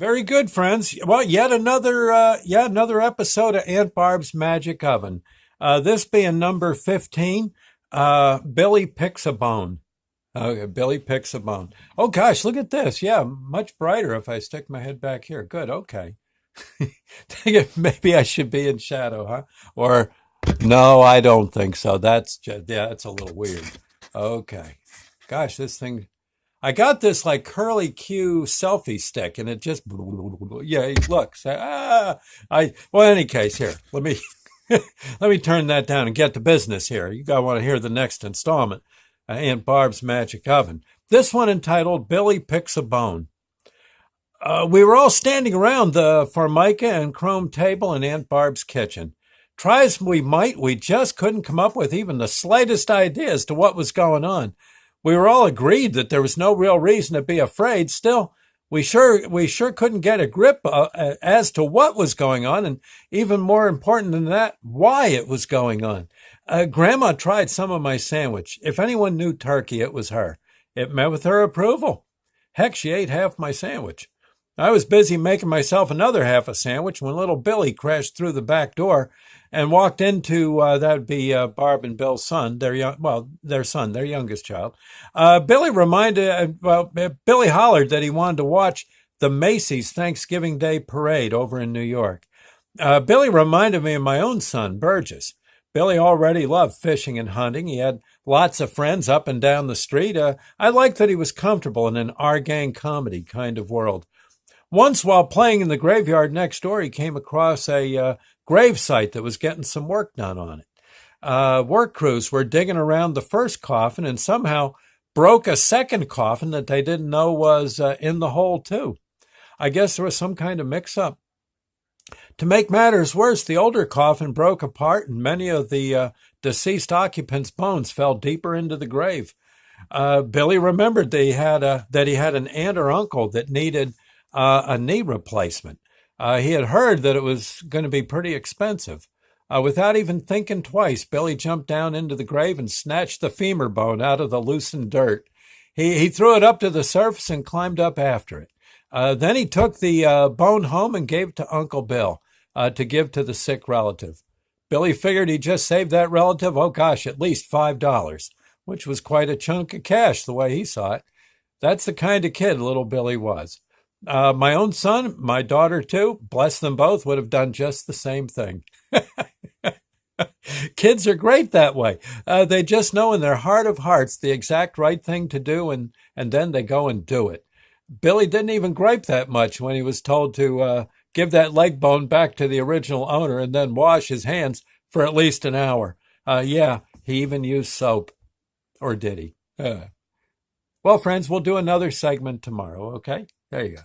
Very good, friends. Well, yet another episode of Aunt Barb's Magic Oven. This being number 15, Billy picks a bone. Okay, Billy picks a bone. Oh gosh, look at this. Yeah, much brighter if I stick my head back here. Good. Okay. Maybe I should be in shadow, huh? Or no, I don't think so. That's just, yeah, that's a little weird. Okay. Gosh, this thing. I got this like curly Q selfie stick, and it just yeah. Look, well. In any case, here let me let me turn that down and get to business. Here, you gotta want to hear the next installment, Aunt Barb's Magic Oven. This one entitled "Billy Picks a Bone." We were all standing around the formica and chrome table in Aunt Barb's kitchen. Try as we might, we just couldn't come up with even the slightest idea as to what was going on. We were all agreed that there was no real reason to be afraid. Still, we sure couldn't get a grip as to what was going on, and even more important than that, why it was going on. Grandma tried some of my sandwich. If anyone knew turkey, it was her. It met with her approval. Heck, she ate half my sandwich. I was busy making myself another half a sandwich when little Billy crashed through the back door and walked into that would be Barb and Bill's son, their son, their youngest child. Billy hollered that he wanted to watch the Macy's Thanksgiving Day Parade over in New York. Billy reminded me of my own son, Burgess. Billy already loved fishing and hunting. He had lots of friends up and down the street. I liked that he was comfortable in an our gang comedy kind of world. Once, while playing in the graveyard next door, he came across a grave site that was getting some work done on it. Work crews were digging around the first coffin and somehow broke a second coffin that they didn't know was in the hole, too. I guess there was some kind of mix-up. To make matters worse, the older coffin broke apart and many of the deceased occupants' bones fell deeper into the grave. Billy remembered that he had an aunt or uncle that needed a knee replacement. He had heard that it was going to be pretty expensive. Without even thinking twice, Billy jumped down into the grave and snatched the femur bone out of the loosened dirt. He threw it up to the surface and climbed up after it. Then he took the bone home and gave it to Uncle Bill to give to the sick relative. Billy figured he just saved that relative, oh gosh, at least $5, which was quite a chunk of cash the way he saw it. That's the kind of kid little Billy was. My own son, my daughter too, bless them both, would have done just the same thing. Kids are great that way. They just know in their heart of hearts the exact right thing to do, and then they go and do it. Billy didn't even gripe that much when he was told to give that leg bone back to the original owner and then wash his hands for at least an hour. Yeah, he even used soap. Or did he? Well, friends, we'll do another segment tomorrow, okay? There you go.